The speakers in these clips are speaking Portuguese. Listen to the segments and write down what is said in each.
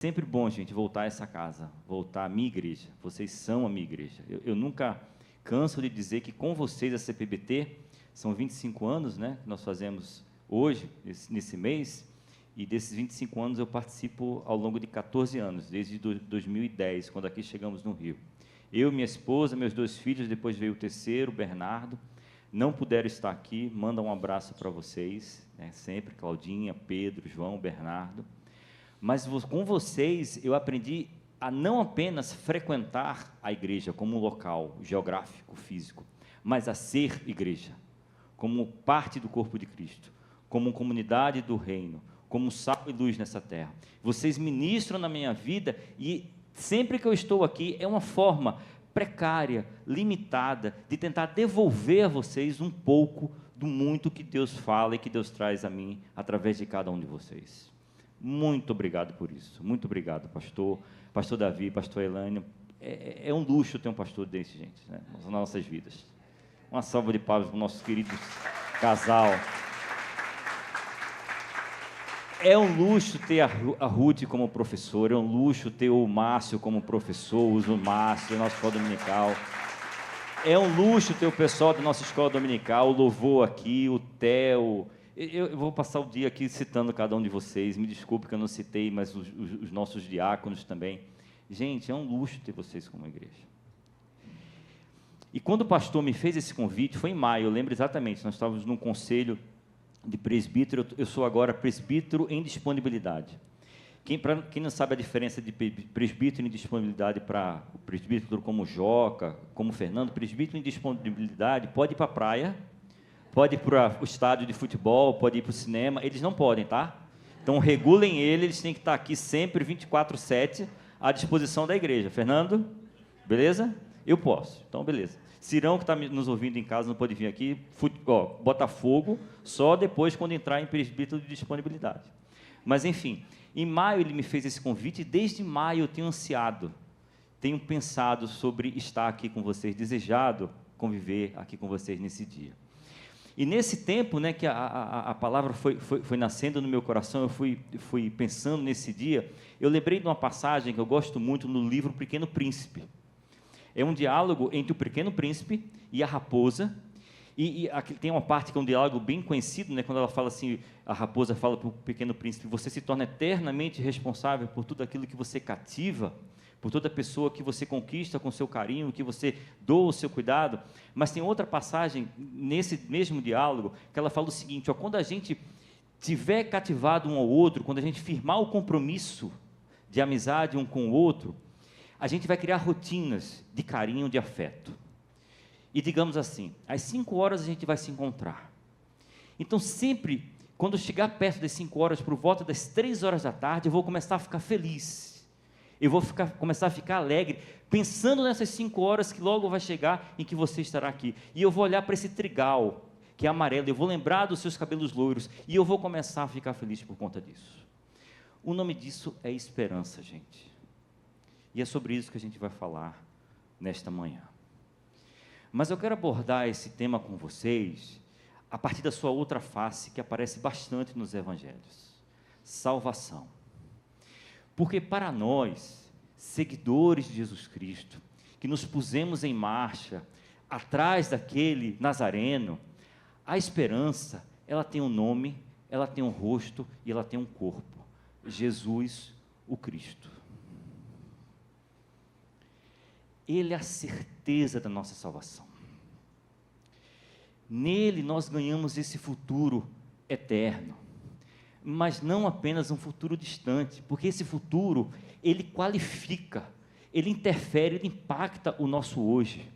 Sempre bom, gente, voltar a essa casa, voltar à minha igreja. Vocês são a minha igreja. Eu nunca canso de dizer que com vocês a CPBT, são 25 anos, né, que nós fazemos hoje, nesse mês, e desses 25 anos eu participo ao longo de 14 anos, desde 2010, quando aqui chegamos no Rio. Eu, minha esposa, meus 2 filhos, depois veio o terceiro, o Bernardo, não puderam estar aqui, manda um abraço para vocês, né, sempre, Claudinha, Pedro, João, Bernardo. Mas com vocês eu aprendi a não apenas frequentar a igreja como um local geográfico, físico, mas a ser igreja, como parte do corpo de Cristo, como comunidade do reino, como sal e luz nessa terra. Vocês ministram na minha vida e sempre que eu estou aqui é uma forma precária, limitada, de tentar devolver a vocês um pouco do muito que Deus fala e que Deus traz a mim através de cada um de vocês. Muito obrigado por isso. Muito obrigado, pastor Davi, pastor Elânio. É um luxo ter um pastor desse, gente, né, nas nossas vidas. Uma salva de palmas para o nosso querido casal. É um luxo ter a Ruth como professora, é um luxo ter o Márcio como professor, uso o Márcio, nossa escola dominical. É um luxo ter o pessoal da nossa escola dominical, o Louvor aqui, o Theo. Eu vou passar o dia aqui citando cada um de vocês, me desculpe que eu não citei, mas os nossos diáconos também. Gente, é um luxo ter vocês como igreja. E quando o pastor me fez esse convite, foi em maio, eu lembro exatamente, nós estávamos num conselho de presbítero, eu sou agora presbítero em disponibilidade. Quem não sabe a diferença de presbítero em disponibilidade para o presbítero como Joca, como Fernando, presbítero em disponibilidade pode ir para a praia, pode ir para o estádio de futebol, pode ir para o cinema, eles não podem, tá? Então, regulem eles têm que estar aqui sempre, 24/7, à disposição da igreja. Fernando, beleza? Eu posso, então beleza. Cirão, que está nos ouvindo em casa, não pode vir aqui, Botafogo, só depois quando entrar em presbítero de disponibilidade. Mas, enfim, em maio ele me fez esse convite, e desde maio eu tenho ansiado, tenho pensado sobre estar aqui com vocês, desejado conviver aqui com vocês nesse dia. E nesse tempo, né, que a palavra foi nascendo no meu coração, eu fui pensando nesse dia, eu lembrei de uma passagem que eu gosto muito no livro Pequeno Príncipe. É um diálogo entre o Pequeno Príncipe e a raposa, e aqui tem uma parte que é um diálogo bem conhecido, né, quando ela fala assim, a raposa fala para o Pequeno Príncipe, você se torna eternamente responsável por tudo aquilo que você cativa, por toda pessoa que você conquista com seu carinho, que você doa o seu cuidado. Mas tem outra passagem nesse mesmo diálogo que ela fala o seguinte, quando a gente tiver cativado um ao outro, quando a gente firmar o compromisso de amizade um com o outro, a gente vai criar rotinas de carinho, de afeto. E digamos assim, às 5 horas a gente vai se encontrar. Então sempre, quando chegar perto das 5 horas, por volta das 3 horas da tarde, eu vou começar a ficar feliz. Eu vou começar a ficar alegre, pensando nessas 5 horas que logo vai chegar em que você estará aqui. E eu vou olhar para esse trigal, que é amarelo, eu vou lembrar dos seus cabelos loiros, e eu vou começar a ficar feliz por conta disso. O nome disso é esperança, gente. E é sobre isso que a gente vai falar nesta manhã. Mas eu quero abordar esse tema com vocês a partir da sua outra face, que aparece bastante nos evangelhos. Salvação. Porque para nós, seguidores de Jesus Cristo, que nos pusemos em marcha, atrás daquele Nazareno, a esperança, ela tem um nome, ela tem um rosto e ela tem um corpo. Jesus, o Cristo. Ele é a certeza da nossa salvação. Nele nós ganhamos esse futuro eterno, mas não apenas um futuro distante, porque esse futuro, ele qualifica, ele interfere, ele impacta o nosso hoje.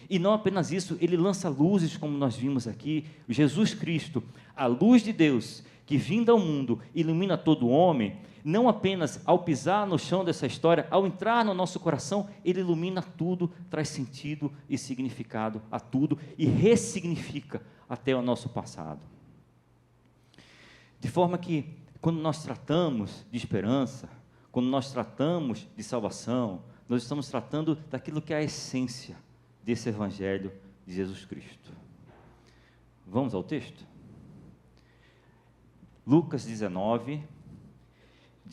E não apenas isso, ele lança luzes, como nós vimos aqui, Jesus Cristo, a luz de Deus, que vinda ao mundo, ilumina todo homem, não apenas ao pisar no chão dessa história, ao entrar no nosso coração, ele ilumina tudo, traz sentido e significado a tudo, e ressignifica até o nosso passado. De forma que, quando nós tratamos de esperança, quando nós tratamos de salvação, nós estamos tratando daquilo que é a essência desse Evangelho de Jesus Cristo. Vamos ao texto? Lucas 19,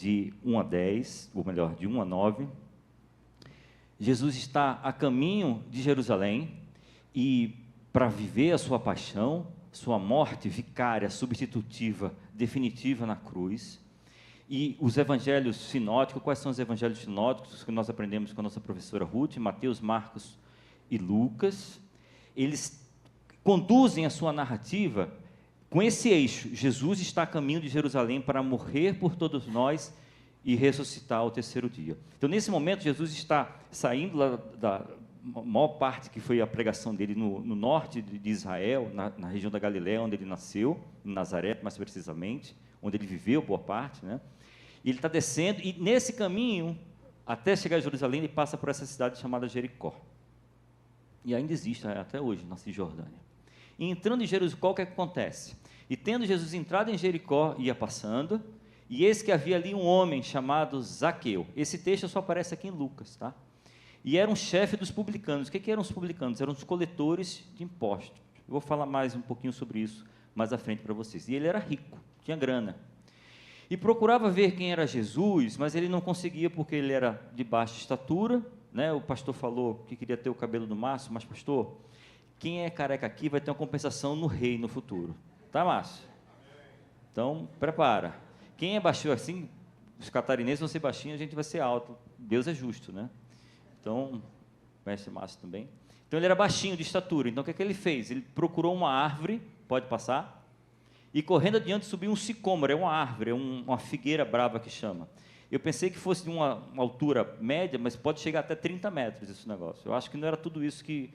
de 1 a 10, ou melhor, de 1 a 9. Jesus está a caminho de Jerusalém e para viver a sua paixão, sua morte vicária, substitutiva, definitiva na cruz. E os evangelhos sinóticos, quais são os evangelhos sinóticos que nós aprendemos com a nossa professora Ruth? Mateus, Marcos e Lucas. Eles conduzem a sua narrativa com esse eixo: Jesus está a caminho de Jerusalém para morrer por todos nós e ressuscitar ao terceiro dia. Então, nesse momento, Jesus está saindo lá da maior parte que foi a pregação dele no norte de Israel, na região da Galiléia, onde ele nasceu, em Nazaré, mais precisamente, onde ele viveu boa parte, né? E ele está descendo, e nesse caminho, até chegar a Jerusalém, ele passa por essa cidade chamada Jericó. E ainda existe até hoje, na Cisjordânia. E entrando em Jericó, o que acontece? E tendo Jesus entrado em Jericó, ia passando, e eis que havia ali um homem chamado Zaqueu. Esse texto só aparece aqui em Lucas, tá? E era um chefe dos publicanos. O que eram os publicanos? Eram os coletores de impostos. Eu vou falar mais um pouquinho sobre isso mais à frente para vocês. E ele era rico, tinha grana. E procurava ver quem era Jesus, mas ele não conseguia porque ele era de baixa estatura, né? O pastor falou que queria ter o cabelo do Márcio, mas pastor, quem é careca aqui vai ter uma compensação no rei no futuro. Tá, Márcio? Então, prepara. Quem é baixinho assim, os catarinenses vão ser baixinhos, a gente vai ser alto. Deus é justo, né? Então, conhece o Márcio também. Então, ele era baixinho de estatura. Então, o que ele fez? Ele procurou uma árvore, pode passar, e correndo adiante subiu um sicômoro, é uma árvore, é uma figueira brava que chama. Eu pensei que fosse de uma altura média, mas pode chegar até 30 metros esse negócio. Eu acho que não era tudo isso que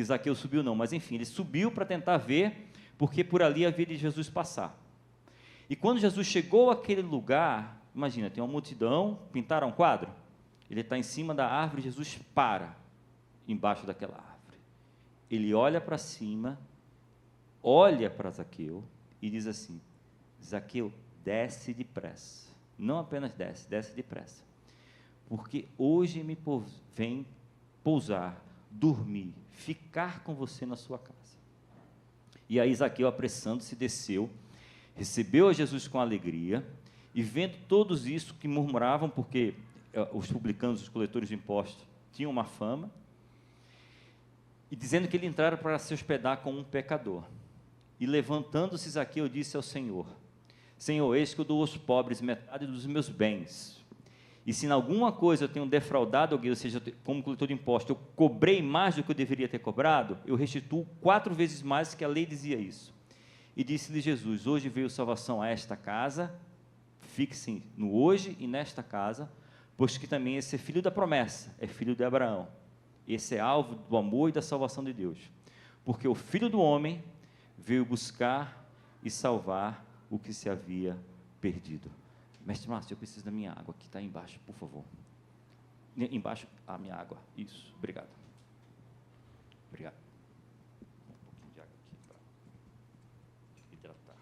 Zaqueu subiu, não. Mas, enfim, ele subiu para tentar ver, porque por ali havia de Jesus passar. E quando Jesus chegou àquele lugar, imagina, tem uma multidão, pintaram um quadro, ele está em cima da árvore, Jesus para embaixo daquela árvore. Ele olha para cima, olha para Zaqueu e diz assim: Zaqueu, desce depressa. Não apenas desce, desce depressa. Porque hoje me vem pousar, dormir, ficar com você na sua casa. E aí Zaqueu, apressando-se, desceu, recebeu a Jesus com alegria, e vendo todos isso que murmuravam, porque os publicanos, os coletores de impostos, tinham uma fama, e dizendo que ele entrara para se hospedar com um pecador. E levantando-se Zaqueu, disse ao Senhor: Senhor, eis que eu dou aos pobres metade dos meus bens, e se em alguma coisa eu tenho defraudado alguém, ou seja, como coletor de impostos, eu cobrei mais do que eu deveria ter cobrado, eu restituo 4 vezes mais, que a lei dizia isso. E disse-lhe Jesus: hoje veio salvação a esta casa, fixe no hoje e nesta casa, pois que também esse é filho da promessa, é filho de Abraão. Esse é alvo do amor e da salvação de Deus, porque o Filho do Homem veio buscar e salvar o que se havia perdido. Mestre Márcio, eu preciso da minha água, que está embaixo, por favor. Embaixo, a minha água, isso, obrigado. Obrigado. Um pouquinho de água aqui para hidratar.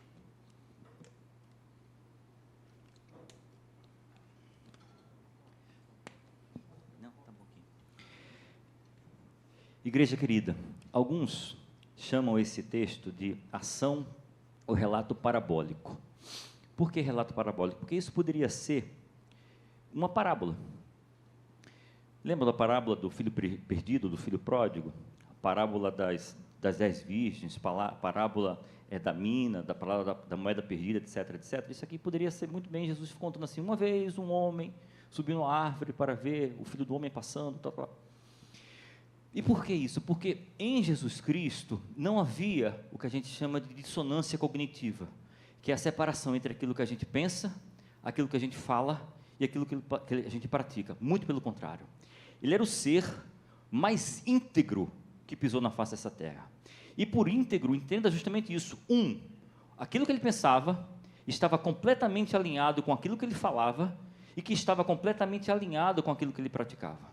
Não, está um pouquinho. Igreja querida, alguns chamam esse texto de ação ou relato parabólico. Por que relato parabólico? Porque isso poderia ser uma parábola. Lembra da parábola do filho perdido, do filho pródigo? A parábola das 10 virgens, parábola da mina, da parábola da moeda perdida, etc, etc. Isso aqui poderia ser muito bem Jesus contando assim: uma vez um homem subiu numa árvore para ver o filho do homem passando, tal, tal. E por que isso? Porque em Jesus Cristo não havia o que a gente chama de dissonância cognitiva, que é a separação entre aquilo que a gente pensa, aquilo que a gente fala e aquilo que a gente pratica. Muito pelo contrário. Ele era o ser mais íntegro que pisou na face dessa terra. E por íntegro, entenda justamente isso. Aquilo que ele pensava estava completamente alinhado com aquilo que ele falava e que estava completamente alinhado com aquilo que ele praticava.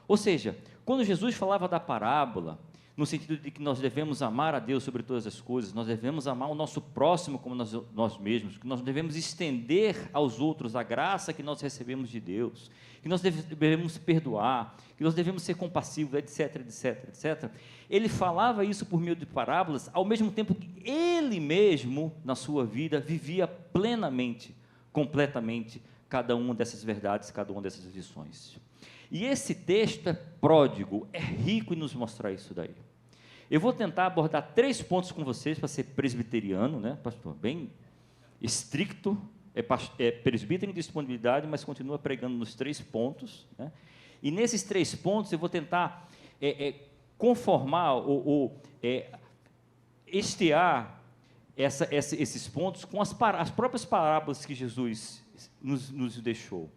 Ou seja, quando Jesus falava da parábola, no sentido de que nós devemos amar a Deus sobre todas as coisas, nós devemos amar o nosso próximo como nós mesmos, que nós devemos estender aos outros a graça que nós recebemos de Deus, que nós devemos perdoar, que nós devemos ser compassivos, etc, etc, etc. Ele falava isso por meio de parábolas, ao mesmo tempo que ele mesmo, na sua vida, vivia plenamente, completamente, cada uma dessas verdades, cada uma dessas lições. E esse texto é pródigo, é rico em nos mostrar isso daí. Eu vou tentar abordar 3 pontos com vocês, para ser presbiteriano, né, pastor? Bem estricto, é presbítero em disponibilidade, mas continua pregando nos 3 pontos, né? E nesses 3 pontos eu vou tentar conformar ou estiar esses pontos com as próprias parábolas que Jesus nos deixou,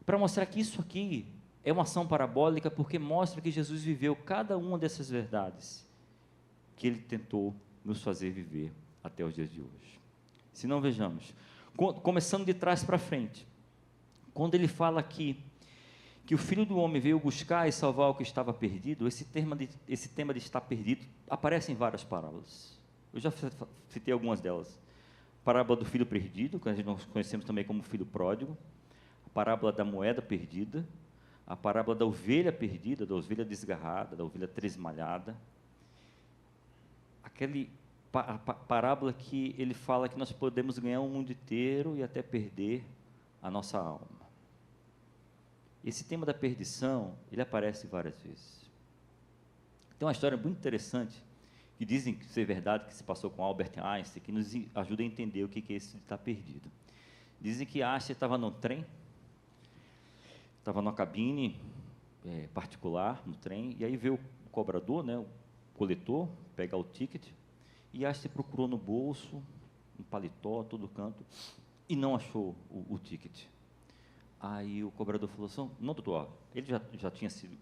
para mostrar que isso aqui é uma ação parabólica, porque mostra que Jesus viveu cada uma dessas verdades que Ele tentou nos fazer viver até os dias de hoje. Se não, vejamos, começando de trás para frente, quando Ele fala aqui que o Filho do Homem veio buscar e salvar o que estava perdido, esse tema de estar perdido aparece em várias parábolas. Eu já citei algumas delas. A parábola do filho perdido, que nós conhecemos também como filho pródigo, a parábola da moeda perdida, a parábola da ovelha perdida, da ovelha desgarrada, da ovelha tresmalhada, a parábola que ele fala que nós podemos ganhar o mundo inteiro e até perder a nossa alma. Esse tema da perdição, ele aparece várias vezes. Tem uma história muito interessante, que dizem ser verdade, que se passou com Albert Einstein, que nos ajuda a entender o que é isso de estar perdido. Dizem que Einstein estava no trem, estava numa cabine particular no trem, e aí veio o cobrador, né, o coletor, pegar o ticket, e Einstein procurou no bolso, no paletó, todo canto, e não achou o ticket. Aí o cobrador falou assim, não, doutor, ele já tinha sido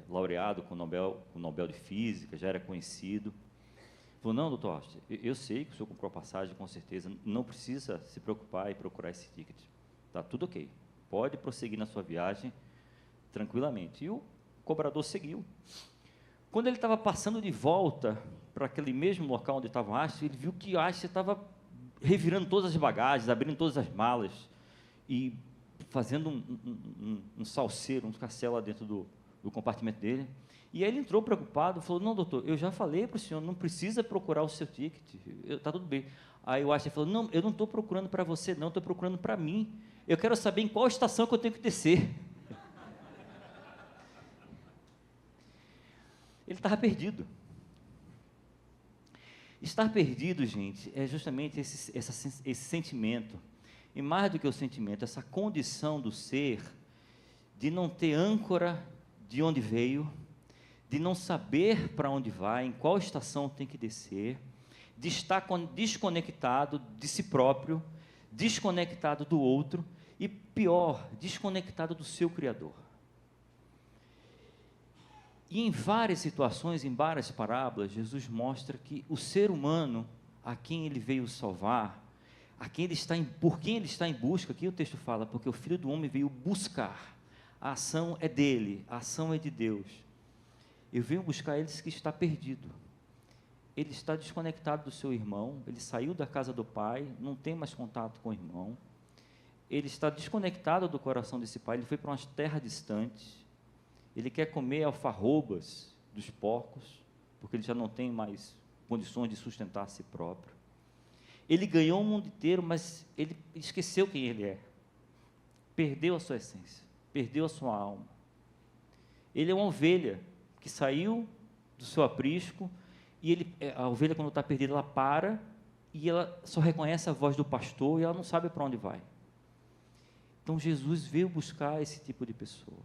laureado com o Nobel de Física, já era conhecido. Falou, não, doutor, eu sei que o senhor comprou a passagem, com certeza, não precisa se preocupar e procurar esse ticket. Está tudo ok, pode prosseguir na sua viagem tranquilamente. E o cobrador seguiu. Quando ele estava passando de volta para aquele mesmo local onde estava Einstein, ele viu que Einstein estava revirando todas as bagagens, abrindo todas as malas e fazendo um salseiro, um escarcéu lá dentro do compartimento dele. E aí ele entrou preocupado, falou, não, doutor, eu já falei para o senhor, não precisa procurar o seu ticket, está tudo bem. Aí o Einstein falou, não, eu não estou procurando para você, não, estou procurando para mim. Eu quero saber em qual estação que eu tenho que descer. Ele estava perdido. Estar perdido, gente, é justamente esse sentimento, e mais do que o sentimento, essa condição do ser, de não ter âncora de onde veio, de não saber para onde vai, em qual estação tem que descer, de estar desconectado de si próprio, desconectado do outro, e pior, desconectado do seu Criador. E em várias situações, em várias parábolas, Jesus mostra que o ser humano, a quem ele veio salvar, por quem ele está em busca, aqui o texto fala, porque o Filho do Homem veio buscar, a ação é dele, a ação é de Deus. Eu venho buscar eles que está perdido, ele está desconectado do seu irmão, ele saiu da casa do pai, não tem mais contato com o irmão, ele está desconectado do coração desse pai, ele foi para uma terra distante, ele quer comer alfarrobas dos porcos, porque ele já não tem mais condições de sustentar a si próprio. Ele ganhou o mundo inteiro, mas ele esqueceu quem ele é, perdeu a sua essência, perdeu a sua alma. Ele é uma ovelha que saiu do seu aprisco, e a ovelha, quando está perdida, ela para, e ela só reconhece a voz do pastor, e ela não sabe para onde vai. Então Jesus veio buscar esse tipo de pessoa.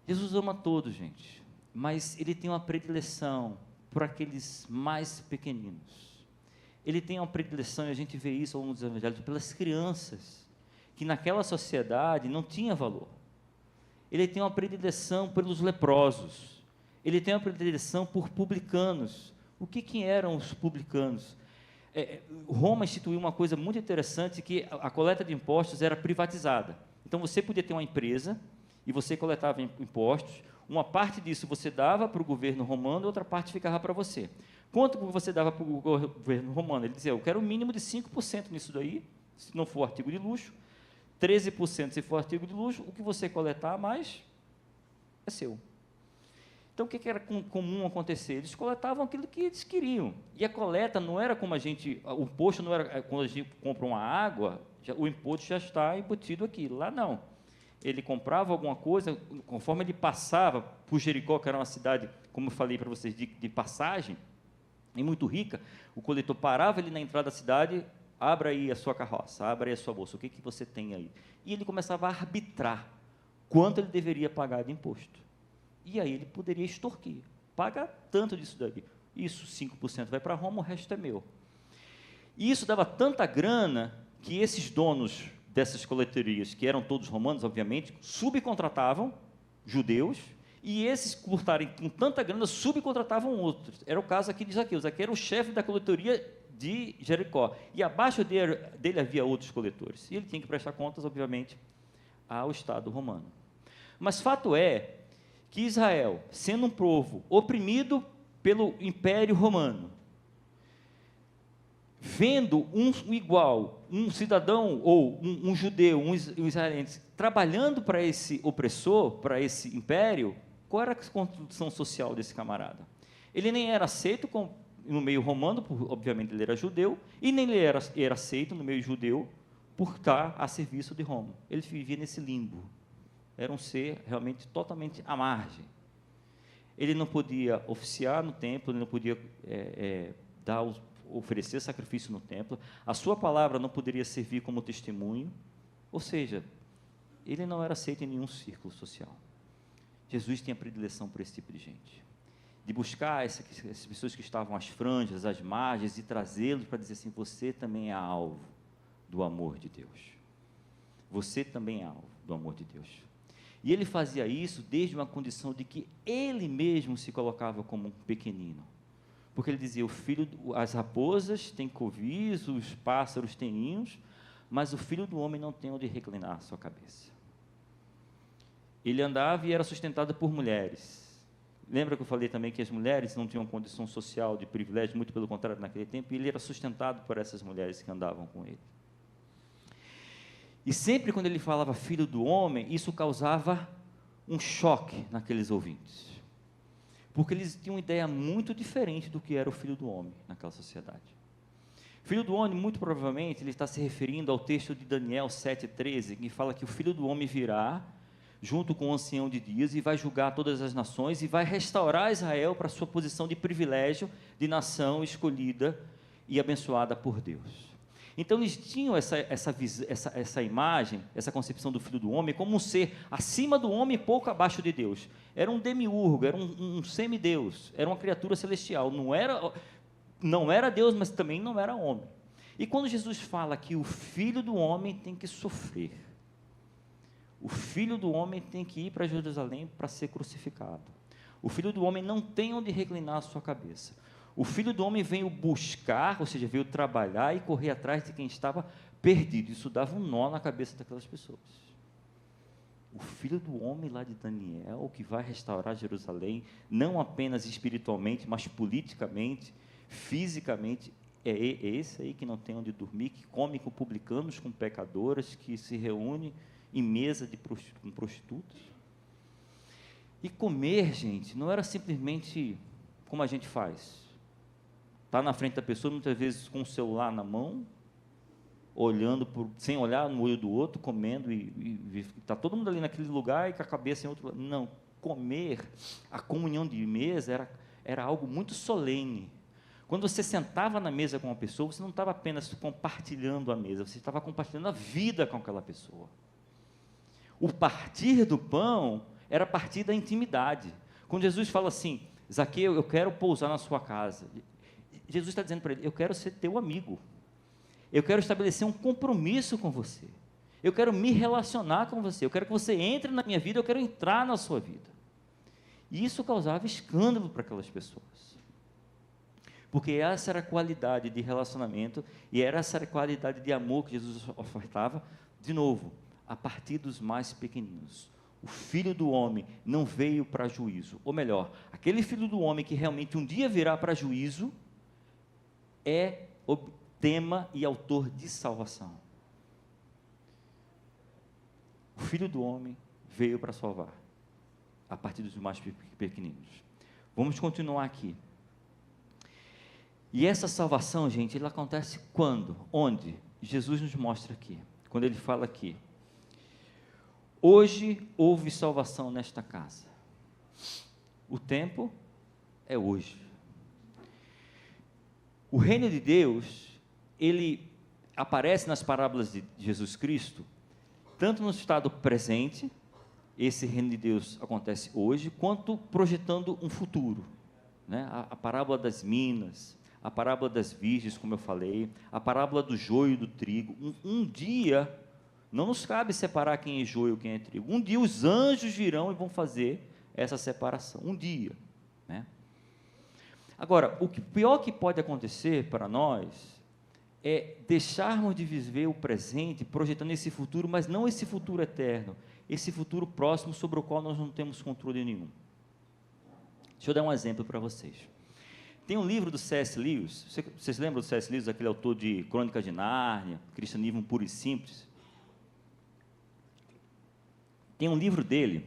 Jesus ama todos, gente, mas Ele tem uma predileção por aqueles mais pequeninos. Ele tem uma predileção, e a gente vê isso ao longo dos evangelhos, pelas crianças, que naquela sociedade não tinha valor. Ele tem uma predileção pelos leprosos. Ele tem uma predileção por publicanos. O que eram os publicanos? Roma instituiu uma coisa muito interessante, que a coleta de impostos era privatizada. Então você podia ter uma empresa, e você coletava impostos, uma parte disso você dava para o governo romano, outra parte ficava para você. Quanto você dava para o governo romano? Ele dizia, eu quero o mínimo de 5% nisso daí, se não for artigo de luxo, 13% se for artigo de luxo, o que você coletar mais é seu. Então, o que era comum acontecer? Eles coletavam aquilo que eles queriam, e a coleta não era como o imposto não era, quando a gente compra uma água o imposto já está embutido aqui. Lá não. Ele comprava alguma coisa, conforme ele passava por Jericó, que era uma cidade, como eu falei para vocês, de passagem, e muito rica, o coletor parava ali na entrada da cidade, abra aí a sua carroça, abra aí a sua bolsa, o que você tem aí? E ele começava a arbitrar quanto ele deveria pagar de imposto. E aí ele poderia extorquir. Paga tanto disso daqui. Isso, 5% vai para Roma, o resto é meu. E isso dava tanta grana que esses donos dessas coletorias, que eram todos romanos, obviamente, subcontratavam judeus, e esses, por estarem com tanta grana, subcontratavam outros. Era o caso aqui de Zaqueu. Zaqueu era o chefe da coletoria de Jericó, e abaixo dele havia outros coletores. E ele tinha que prestar contas, obviamente, ao Estado romano. Mas fato é que Israel, sendo um povo oprimido pelo Império Romano, vendo um igual, um cidadão ou um judeu, um israelense, trabalhando para esse opressor, para esse império, qual era a condição social desse camarada? Ele nem era aceito no meio romano, obviamente ele era judeu, e nem ele era aceito no meio judeu por estar a serviço de Roma. Ele vivia nesse limbo. Era um ser realmente totalmente à margem. Ele não podia oficiar no templo, ele não podia oferecer sacrifício no templo, a sua palavra não poderia servir como testemunho, ou seja, ele não era aceito em nenhum círculo social. Jesus tinha predileção por esse tipo de gente, de buscar essas pessoas que estavam às franjas, às margens, e trazê-los para dizer assim, você também é alvo do amor de Deus, você também é alvo do amor de Deus. E ele fazia isso desde uma condição de que ele mesmo se colocava como um pequenino, porque ele dizia, as raposas têm covis, os pássaros têm ninhos, mas o filho do homem não tem onde reclinar a sua cabeça. Ele andava e era sustentado por mulheres. Lembra que eu falei também que as mulheres não tinham condição social de privilégio, muito pelo contrário naquele tempo, e ele era sustentado por essas mulheres que andavam com ele. E sempre quando ele falava filho do homem, isso causava um choque naqueles ouvintes, porque eles tinham uma ideia muito diferente do que era o filho do homem naquela sociedade. Filho do homem, muito provavelmente, ele está se referindo ao texto de Daniel 7,13, que fala que o filho do homem virá, junto com o ancião de dias, e vai julgar todas as nações, e vai restaurar Israel para a sua posição de privilégio, de nação escolhida e abençoada por Deus. Então, eles tinham essa imagem, essa concepção do Filho do Homem, como um ser acima do homem e pouco abaixo de Deus. Era um demiurgo, era um semideus, era uma criatura celestial, não era Deus, mas também não era homem. E quando Jesus fala que o Filho do Homem tem que sofrer, o Filho do Homem tem que ir para Jerusalém para ser crucificado, o Filho do Homem não tem onde reclinar a sua cabeça, o Filho do Homem veio buscar, ou seja, veio trabalhar e correr atrás de quem estava perdido. Isso dava um nó na cabeça daquelas pessoas. O Filho do Homem lá de Daniel, que vai restaurar Jerusalém, não apenas espiritualmente, mas politicamente, fisicamente, é esse aí que não tem onde dormir, que come com publicanos, com pecadoras, que se reúne em mesa com prostitutas. E comer, gente, não era simplesmente como a gente faz. Está na frente da pessoa, muitas vezes com o celular na mão, olhando, sem olhar no olho do outro, comendo, e está todo mundo ali naquele lugar e com a cabeça em outro lugar. Não, comer, a comunhão de mesa era algo muito solene. Quando você sentava na mesa com uma pessoa, você não estava apenas compartilhando a mesa, você estava compartilhando a vida com aquela pessoa. O partir do pão era partir da intimidade. Quando Jesus fala assim, Zaqueu, eu quero pousar na sua casa, Jesus está dizendo para ele, eu quero ser teu amigo, eu quero estabelecer um compromisso com você, eu quero me relacionar com você, eu quero que você entre na minha vida, eu quero entrar na sua vida. E isso causava escândalo para aquelas pessoas, porque essa era a qualidade de relacionamento, e era essa a qualidade de amor que Jesus ofertava, de novo, a partir dos mais pequeninos. O Filho do Homem não veio para juízo, ou melhor, aquele Filho do Homem que realmente um dia virá para juízo, é o tema e autor de salvação. O Filho do Homem veio para salvar, a partir dos mais pequeninos. Vamos continuar aqui. E essa salvação, gente, ela acontece quando? Onde? Jesus nos mostra aqui. quando ele fala aqui: hoje houve salvação nesta casa. O tempo é hoje. O reino de Deus, ele aparece nas parábolas de Jesus Cristo, tanto no estado presente, esse reino de Deus acontece hoje, quanto projetando um futuro, né? A parábola das minas, a parábola das virgens, como eu falei, a parábola do joio e do trigo. Um dia, não nos cabe separar quem é joio e quem é trigo. Um dia os anjos virão e vão fazer essa separação. Um dia, né? Agora, o pior que pode acontecer para nós é deixarmos de viver o presente, projetando esse futuro, mas não esse futuro eterno, esse futuro próximo sobre o qual nós não temos controle nenhum. Deixa eu dar um exemplo para vocês. Tem um livro do C.S. Lewis, vocês lembram do C.S. Lewis, aquele autor de Crônicas de Nárnia, Cristianismo Puro e Simples? Tem um livro dele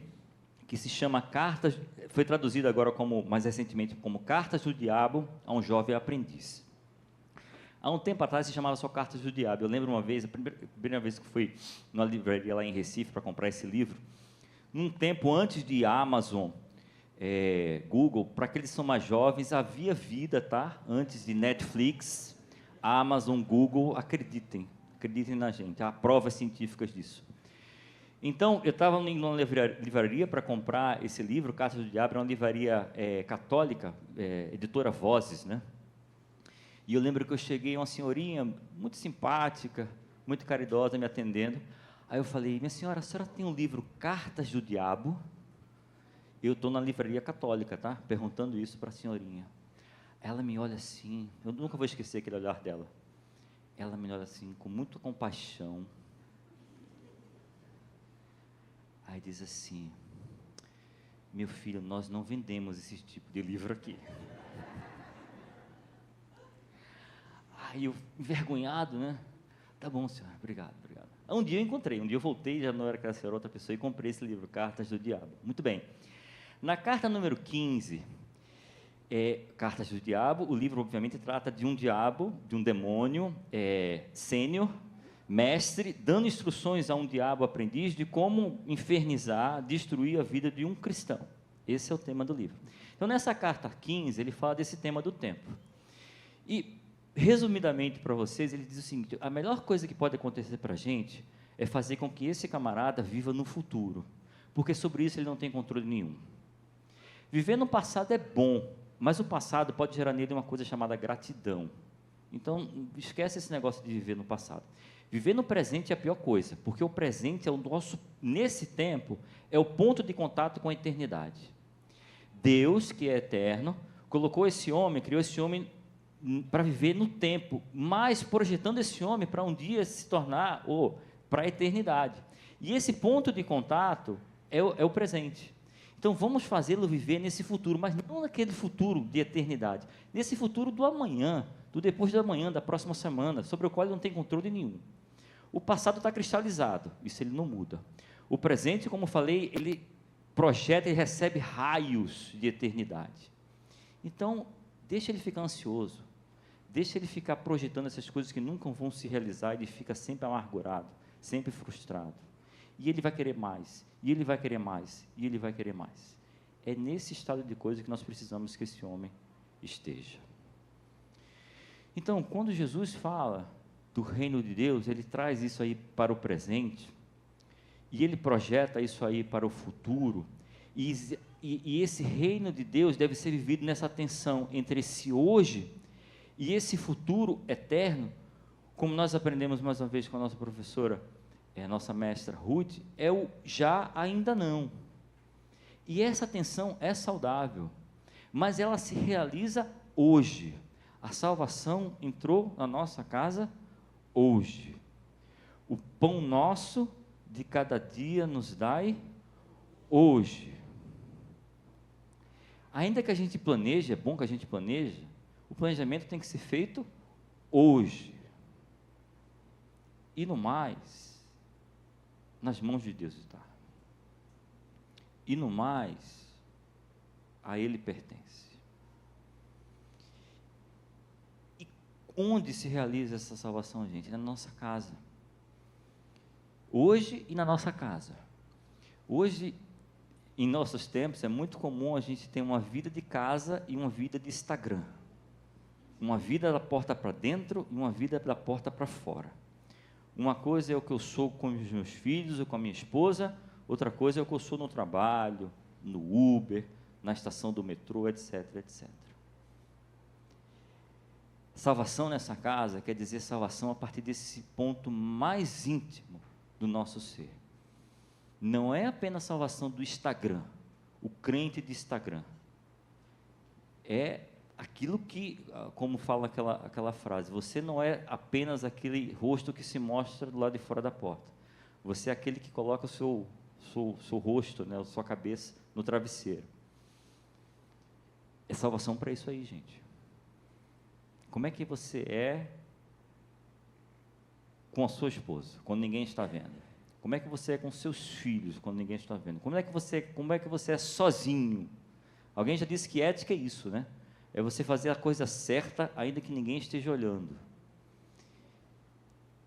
que se chama Cartas, foi traduzido agora mais recentemente como Cartas do Diabo a um Jovem Aprendiz. Há um tempo atrás se chamava só Cartas do Diabo. Eu lembro uma vez, a primeira vez que fui numa livraria lá em Recife para comprar esse livro, num tempo antes de Amazon, Google, para aqueles que são mais jovens, havia vida, tá? Antes de Netflix, Amazon, Google, acreditem na gente, há provas científicas disso. Então, eu estava indo numa livraria para comprar esse livro, Cartas do Diabo, era uma livraria católica, editora Vozes, né? E eu lembro que eu cheguei, uma senhorinha muito simpática, muito caridosa, me atendendo. Aí eu falei: minha senhora, a senhora tem um livro Cartas do Diabo? Eu estou na livraria católica, tá? Perguntando isso para a senhorinha. Ela me olha assim, eu nunca vou esquecer aquele olhar dela. Ela me olha assim, com muita compaixão. Aí diz assim: meu filho, nós não vendemos esse tipo de livro aqui. Aí eu, envergonhado, né? Tá bom, senhora, obrigado. Um dia eu encontrei, um dia eu voltei, já não era aquela senhora, outra pessoa, e comprei esse livro, Cartas do Diabo. Muito bem. Na carta número 15, Cartas do Diabo, o livro obviamente trata de um diabo, de um demônio, sênior, mestre, dando instruções a um diabo aprendiz de como infernizar, destruir a vida de um cristão. Esse é o tema do livro. Então, nessa carta 15, ele fala desse tema do tempo. E, resumidamente para vocês, ele diz o seguinte: a melhor coisa que pode acontecer para a gente é fazer com que esse camarada viva no futuro, porque sobre isso ele não tem controle nenhum. Viver no passado é bom, mas o passado pode gerar nele uma coisa chamada gratidão. Então, esquece esse negócio de viver no passado. Viver no presente é a pior coisa, porque o presente é o nosso, nesse tempo, é o ponto de contato com a eternidade. Deus, que é eterno, colocou esse homem, criou esse homem para viver no tempo, mas projetando esse homem para um dia se tornar, para a eternidade. E esse ponto de contato é o presente. Então, vamos fazê-lo viver nesse futuro, mas não naquele futuro de eternidade, nesse futuro do amanhã, do depois da manhã, da próxima semana, sobre o qual ele não tem controle nenhum. O passado está cristalizado, isso ele não muda. O presente, como falei, ele projeta e recebe raios de eternidade. Então, deixa ele ficar ansioso, deixa ele ficar projetando essas coisas que nunca vão se realizar, ele fica sempre amargurado, sempre frustrado. E ele vai querer mais, e ele vai querer mais, e ele vai querer mais. É nesse estado de coisa que nós precisamos que esse homem esteja. Então, quando Jesus fala do reino de Deus, ele traz isso aí para o presente, e ele projeta isso aí para o futuro, e esse reino de Deus deve ser vivido nessa tensão entre esse hoje e esse futuro eterno, como nós aprendemos mais uma vez com a nossa professora, a nossa mestra Ruth, é o já, ainda não. E essa tensão é saudável, mas ela se realiza hoje. A salvação entrou na nossa casa hoje. O pão nosso de cada dia nos dai hoje. Ainda que a gente planeje, é bom que a gente planeje, o planejamento tem que ser feito hoje. E no mais, nas mãos de Deus está. E no mais, a Ele pertence. E onde se realiza essa salvação, gente? Na nossa casa. Hoje e na nossa casa. Hoje, em nossos tempos, é muito comum a gente ter uma vida de casa e uma vida de Instagram. Uma vida da porta para dentro e uma vida da porta para fora. Uma coisa é o que eu sou com os meus filhos ou com a minha esposa, outra coisa é o que eu sou no trabalho, no Uber, na estação do metrô, etc, etc. Salvação nessa casa quer dizer salvação a partir desse ponto mais íntimo do nosso ser. Não é apenas salvação do Instagram, o crente de Instagram. É aquilo que, como fala aquela frase, você não é apenas aquele rosto que se mostra do lado de fora da porta. Você é aquele que coloca o seu rosto, né, a sua cabeça no travesseiro. É salvação para isso aí, gente. Como é que você é com a sua esposa, quando ninguém está vendo? Como é que você é com seus filhos, quando ninguém está vendo? Como é que você é sozinho? Alguém já disse que ética é isso, né? É você fazer a coisa certa, ainda que ninguém esteja olhando.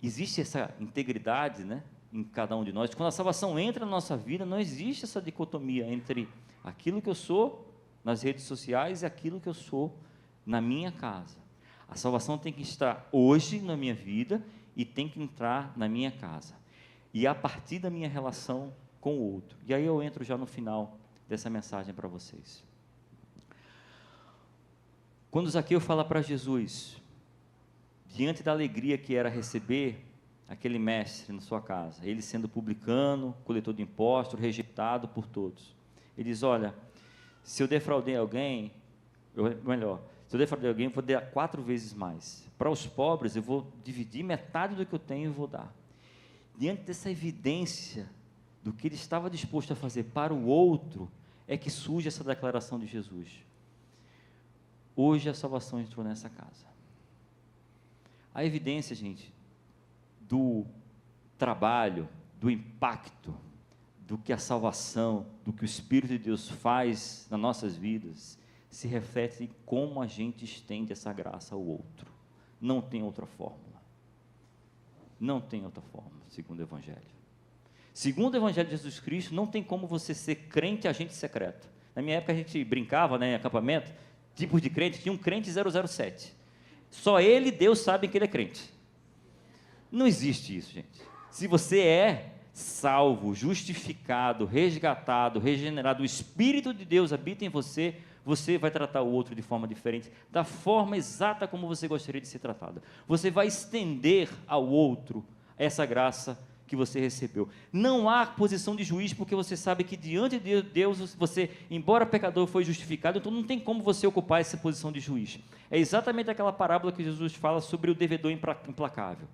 Existe essa integridade, né, em cada um de nós. Quando a salvação entra na nossa vida, não existe essa dicotomia entre aquilo que eu sou nas redes sociais e aquilo que eu sou na minha casa. A salvação tem que estar hoje na minha vida e tem que entrar na minha casa. E a partir da minha relação com o outro. E aí eu entro já no final dessa mensagem para vocês. Quando Zaqueu fala para Jesus, diante da alegria que era receber aquele mestre na sua casa, ele sendo publicano, coletor de impostos, rejeitado por todos, ele diz: olha, se eu defraudei alguém, se eu defraudei alguém, eu vou dar 4 vezes mais. Para os pobres, eu vou dividir metade do que eu tenho e vou dar. Diante dessa evidência do que ele estava disposto a fazer para o outro, é que surge essa declaração de Jesus. Hoje a salvação entrou nessa casa. A evidência, gente, do trabalho, do impacto, do que a salvação, do que o Espírito de Deus faz nas nossas vidas, se reflete em como a gente estende essa graça ao outro. Não tem outra fórmula. Não tem outra fórmula, segundo o Evangelho. Segundo o Evangelho de Jesus Cristo, não tem como você ser crente agente secreto. Na minha época a gente brincava, né, em acampamento, tipos de crente, tinha um crente 007. Só ele e Deus sabem que ele é crente. Não existe isso, gente. Se você é salvo, justificado, resgatado, regenerado, o Espírito de Deus habita em você, você vai tratar o outro de forma diferente, da forma exata como você gostaria de ser tratado. Você vai estender ao outro essa graça que você recebeu. Não há posição de juiz, porque você sabe que diante de Deus, você, embora pecador, foi justificado, então não tem como você ocupar essa posição de juiz. É exatamente aquela parábola que Jesus fala sobre o devedor implacável.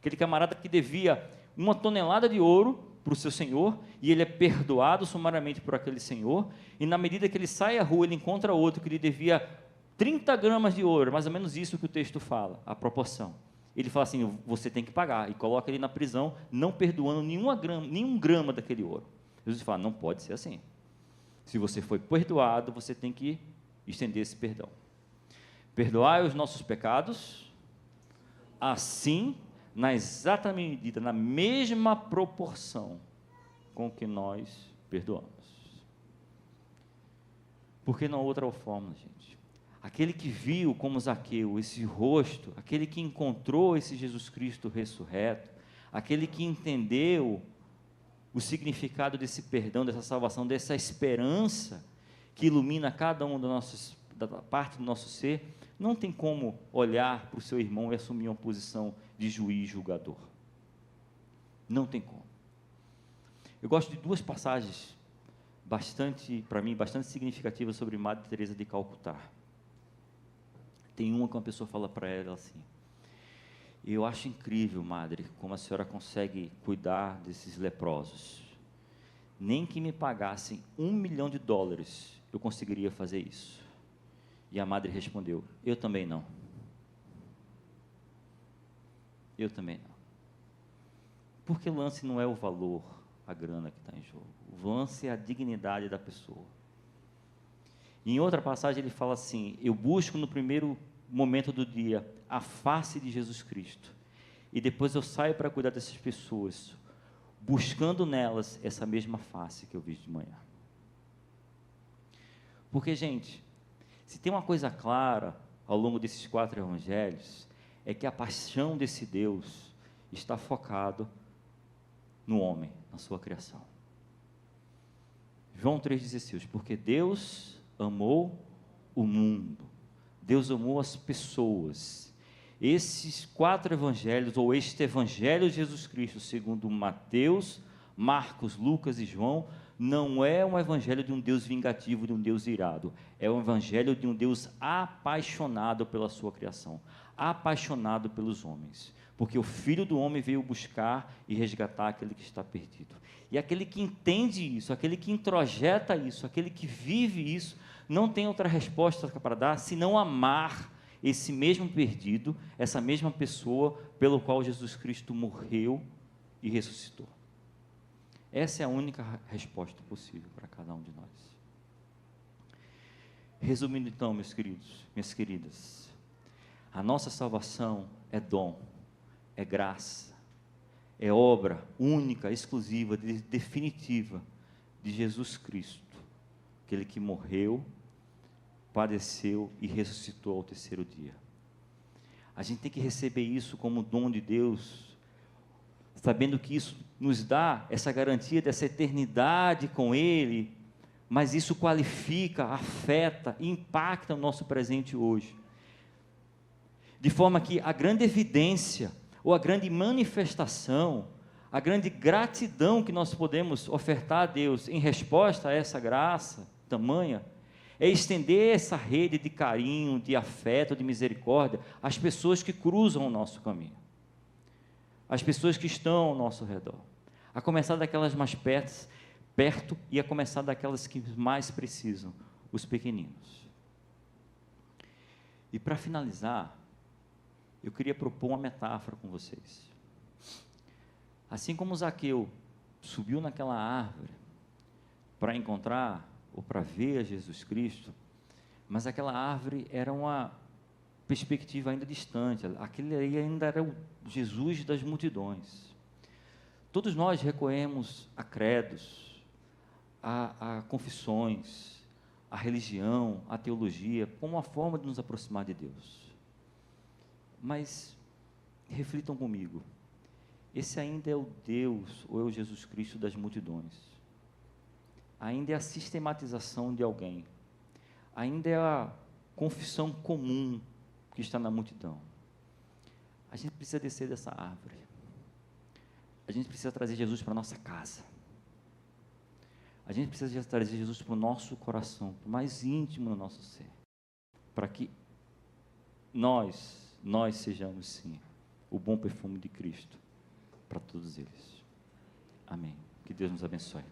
Aquele camarada que devia 1 tonelada de ouro para o seu senhor, e ele é perdoado sumariamente por aquele senhor, e na medida que ele sai à rua, ele encontra outro que lhe devia 30 gramas de ouro, mais ou menos isso que o texto fala, a proporção. Ele fala assim: você tem que pagar, e coloca ele na prisão, não perdoando nenhum grama daquele ouro. Jesus fala: não pode ser assim. Se você foi perdoado, você tem que estender esse perdão. Perdoai os nossos pecados, assim, na exata medida, na mesma proporção com que nós perdoamos. Porque não há outra forma, gente. Aquele que viu como Zaqueu esse rosto, aquele que encontrou esse Jesus Cristo ressurreto, aquele que entendeu o significado desse perdão, dessa salvação, dessa esperança que ilumina cada um da parte do nosso ser, não tem como olhar para o seu irmão e assumir uma posição de juiz julgador. Não tem como. Eu gosto de 2 passagens para mim, bastante significativas sobre Madre Teresa de Calcutá. Tem uma que uma pessoa fala para ela assim: eu acho incrível, madre, como a senhora consegue cuidar desses leprosos. Nem que me pagassem $1 milhão, eu conseguiria fazer isso. E a madre respondeu: eu também não. Eu também não. Porque o lance não é o valor, a grana que está em jogo. O lance é a dignidade da pessoa. Em outra passagem ele fala assim: eu busco no primeiro momento do dia a face de Jesus Cristo, e depois eu saio para cuidar dessas pessoas. buscando nelas essa mesma face que eu vi de manhã. Porque, gente, se tem uma coisa clara ao longo desses 4 evangelhos, é que a paixão desse Deus está focado no homem, na sua criação. João 3,16, porque Deus amou o mundo, Deus amou as pessoas. Esses 4 evangelhos, ou este evangelho de Jesus Cristo, segundo Mateus, Marcos, Lucas e João, não é um evangelho de um Deus vingativo, de um Deus irado, é um evangelho de um Deus apaixonado pela sua criação, apaixonado pelos homens, porque o Filho do Homem veio buscar e resgatar aquele que está perdido, e aquele que entende isso, aquele que introjeta isso, aquele que vive isso, não tem outra resposta para dar, senão amar esse mesmo perdido, essa mesma pessoa pelo qual Jesus Cristo morreu e ressuscitou. Essa é a única resposta possível para cada um de nós. Resumindo então, meus queridos, minhas queridas, a nossa salvação é dom, é graça, é obra única, exclusiva, definitiva de Jesus Cristo, aquele que morreu, padeceu e ressuscitou ao 3º dia. A gente tem que receber isso como dom de Deus, sabendo que isso nos dá essa garantia dessa eternidade com Ele, mas isso qualifica, afeta e impacta o nosso presente hoje, de forma que a grande evidência, ou a grande manifestação, a grande gratidão que nós podemos ofertar a Deus em resposta a essa graça tamanha, é estender essa rede de carinho, de afeto, de misericórdia às pessoas que cruzam o nosso caminho, as pessoas que estão ao nosso redor, a começar daquelas mais perto e a começar daquelas que mais precisam, os pequeninos. E para finalizar, eu queria propor uma metáfora com vocês. Assim como Zaqueu subiu naquela árvore para encontrar ou para ver Jesus Cristo, mas aquela árvore era uma perspectiva ainda distante, aquele aí ainda era o Jesus das multidões. Todos nós recorremos a credos, a confissões, a religião, a teologia, como uma forma de nos aproximar de Deus. Mas reflitam comigo, esse ainda é o Deus, ou é o Jesus Cristo das multidões? Ainda é a sistematização de alguém, ainda é a confissão comum que está na multidão. A gente precisa descer dessa árvore, a gente precisa trazer Jesus para a nossa casa, a gente precisa trazer Jesus para o nosso coração, para o mais íntimo do nosso ser, para que nós sejamos sim, o bom perfume de Cristo, para todos eles. Amém. Que Deus nos abençoe.